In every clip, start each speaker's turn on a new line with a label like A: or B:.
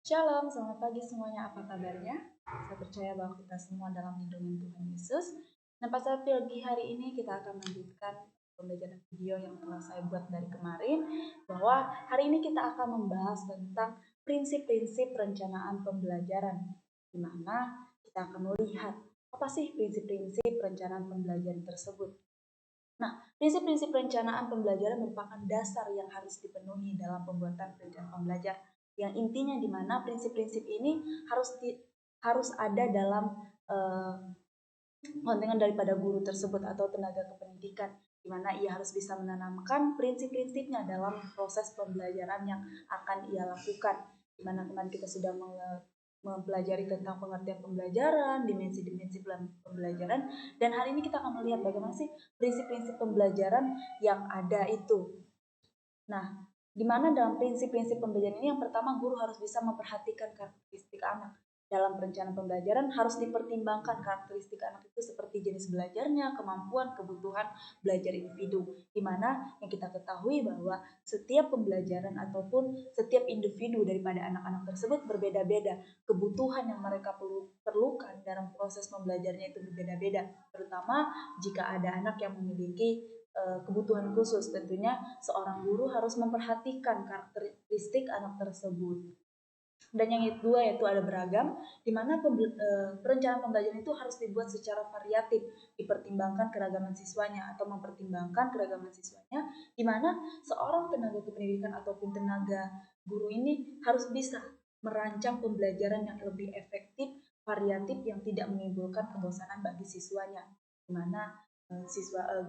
A: Shalom, selamat pagi semuanya. Apa kabarnya? Saya percaya bahwa kita semua dalam lindungan Tuhan Yesus. Nah, pada pagi hari ini kita akan melanjutkan pembelajaran video yang telah saya buat dari kemarin. Bahwa hari ini kita akan membahas tentang prinsip-prinsip perencanaan pembelajaran. Di mana kita akan melihat apa sih prinsip-prinsip perencanaan pembelajaran tersebut. Nah, prinsip-prinsip perencanaan pembelajaran merupakan dasar yang harus dipenuhi dalam pembuatan perencanaan pembelajaran. Yang intinya di mana prinsip-prinsip ini harus ada dalam kontingen daripada guru tersebut atau tenaga kependidikan, di mana ia harus bisa menanamkan prinsip-prinsipnya dalam proses pembelajaran yang akan ia lakukan. Di mana kemarin kita sudah mempelajari tentang pengertian pembelajaran, dimensi-dimensi pembelajaran, dan hari ini kita akan melihat bagaimana sih prinsip-prinsip pembelajaran yang ada itu. Nah, di mana dalam prinsip-prinsip pembelajaran ini yang pertama guru harus bisa memperhatikan karakteristik anak. Dalam perencanaan pembelajaran harus dipertimbangkan karakteristik anak itu seperti jenis belajarnya, kemampuan, kebutuhan belajar individu. Di mana yang kita ketahui bahwa setiap pembelajaran ataupun setiap individu daripada anak-anak tersebut berbeda-beda. Kebutuhan yang mereka perlukan dalam proses pembelajarannya itu berbeda-beda. Terutama jika ada anak yang memiliki kebutuhan khusus, tentunya seorang guru harus memperhatikan karakteristik anak tersebut. Dan yang kedua yaitu ada beragam, di mana perencanaan pembelajaran itu harus dibuat secara variatif, dipertimbangkan keragaman siswanya atau mempertimbangkan keragaman siswanya, di mana seorang tenaga kependidikan ataupun tenaga guru ini harus bisa merancang pembelajaran yang lebih efektif, variatif yang tidak menimbulkan kebosanan bagi siswanya, di mana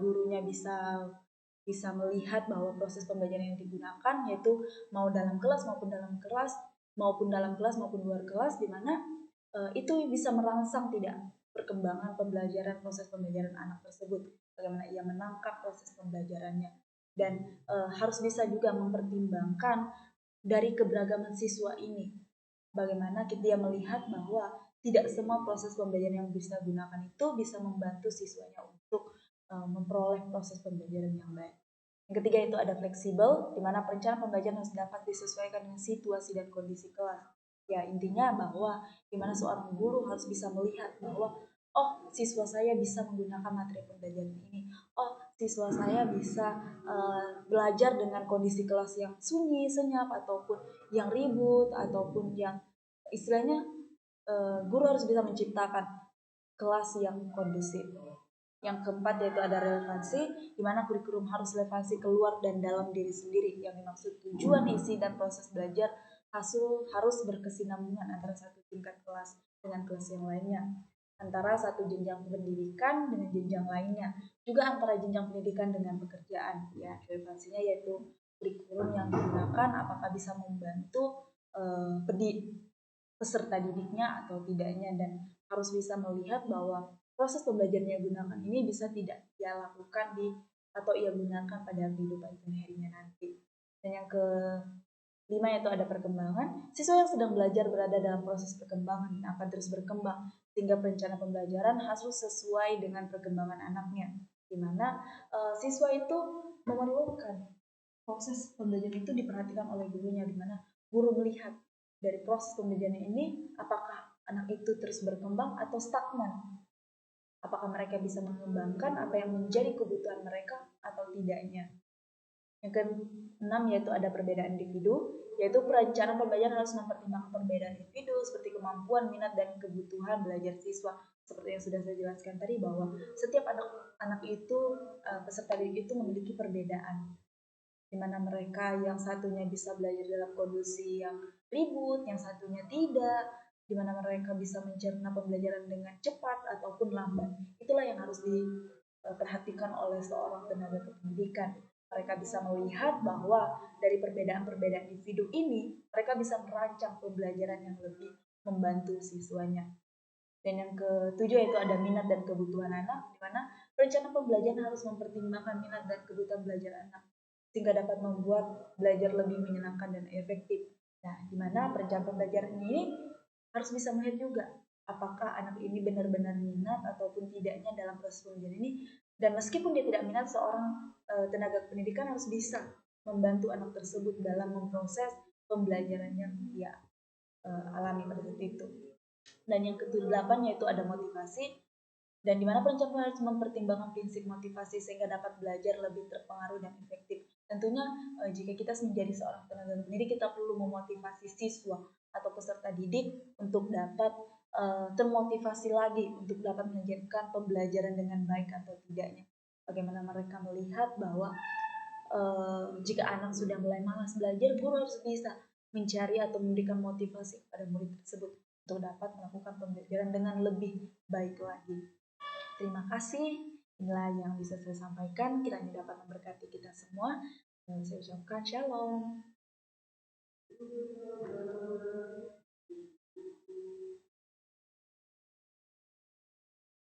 A: gurunya bisa melihat bahwa proses pembelajaran yang digunakan yaitu mau dalam kelas maupun luar kelas, di mana itu bisa merangsang tidak perkembangan pembelajaran, proses pembelajaran anak tersebut, bagaimana ia menangkap proses pembelajarannya, dan harus bisa juga mempertimbangkan dari keberagaman siswa ini, bagaimana dia melihat bahwa tidak semua proses pembelajaran yang bisa gunakan itu bisa membantu siswanya untuk memperoleh proses pembelajaran yang baik. Yang ketiga itu ada fleksibel, di mana perencanaan pembelajaran harus dapat disesuaikan dengan situasi dan kondisi kelas. Ya, intinya bahwa di mana seorang guru harus bisa melihat bahwa siswa saya bisa menggunakan materi pembelajaran ini. Siswa saya bisa belajar dengan kondisi kelas yang sunyi, senyap, ataupun yang ribut, ataupun yang istilahnya guru harus bisa menciptakan kelas yang kondusif. Yang keempat yaitu ada relevansi, di mana kurikulum harus relevansi keluar dan dalam diri sendiri. Yang dimaksud tujuan, isi, dan proses belajar harus berkesinambungan antara satu tingkat kelas dengan kelas yang lainnya, antara satu jenjang pendidikan dengan jenjang lainnya, juga antara jenjang pendidikan dengan pekerjaan. Ya, relevansinya yaitu kurikulum yang digunakan apakah bisa membantu peserta didiknya atau tidaknya, dan harus bisa melihat bahwa proses pembelajaran yang digunakan ini bisa tidak ia lakukan atau ia gunakan pada kehidupan sehari-harinya nanti. Dan yang kelima yaitu ada perkembangan. Siswa yang sedang belajar berada dalam proses perkembangan dan akan terus berkembang, sehingga perencanaan pembelajaran harus sesuai dengan perkembangan anaknya, di mana siswa itu memerlukan proses pembelajaran itu diperhatikan oleh gurunya, di mana guru melihat dari proses pembelajaran ini apakah anak itu terus berkembang atau stagnan. Apakah mereka bisa mengembangkan apa yang menjadi kebutuhan mereka atau tidaknya. Yang keenam yaitu ada perbedaan individu, yaitu perencanaan pembelajaran harus mempertimbangkan perbedaan individu seperti kemampuan, minat, dan kebutuhan belajar siswa. Seperti yang sudah saya jelaskan tadi bahwa setiap anak itu, peserta didik itu memiliki perbedaan, di mana mereka yang satunya bisa belajar dalam kondisi yang ribut, yang satunya tidak, di mana mereka bisa mencerna pembelajaran dengan cepat ataupun lambat. Itulah yang harus diperhatikan oleh seorang tenaga kependidikan. Mereka bisa melihat bahwa dari perbedaan-perbedaan individu ini, mereka bisa merancang pembelajaran yang lebih membantu siswanya. Dan yang ketujuh yaitu ada minat dan kebutuhan anak, di mana perencanaan pembelajaran harus mempertimbangkan minat dan kebutuhan belajar anak, sehingga dapat membuat belajar lebih menyenangkan dan efektif. Nah, di mana perencanaan pembelajaran ini harus bisa melihat juga apakah anak ini benar-benar minat ataupun tidaknya dalam proses pembelajaran ini. Dan meskipun dia tidak minat, seorang tenaga pendidikan harus bisa membantu anak tersebut dalam memproses pembelajarannya dia. alami pada saat itu. Dan yang ke-8 yaitu ada motivasi, dan di mana perencana harus mempertimbangkan prinsip motivasi sehingga dapat belajar lebih terpengaruh dan efektif. Tentunya jika kita menjadi seorang tenaga pendidik, kita perlu memotivasi siswa atau peserta didik untuk dapat termotivasi lagi untuk dapat menjalankan pembelajaran dengan baik atau tidaknya. Bagaimana mereka melihat bahwa jika anak sudah mulai malas belajar, guru harus bisa mencari atau memberikan motivasi kepada murid tersebut untuk dapat melakukan pembelajaran dengan lebih baik lagi. Terima kasih. Inilah yang bisa saya sampaikan. Kiranya dapat memberkati kita semua. Dan saya ucapkan shalom.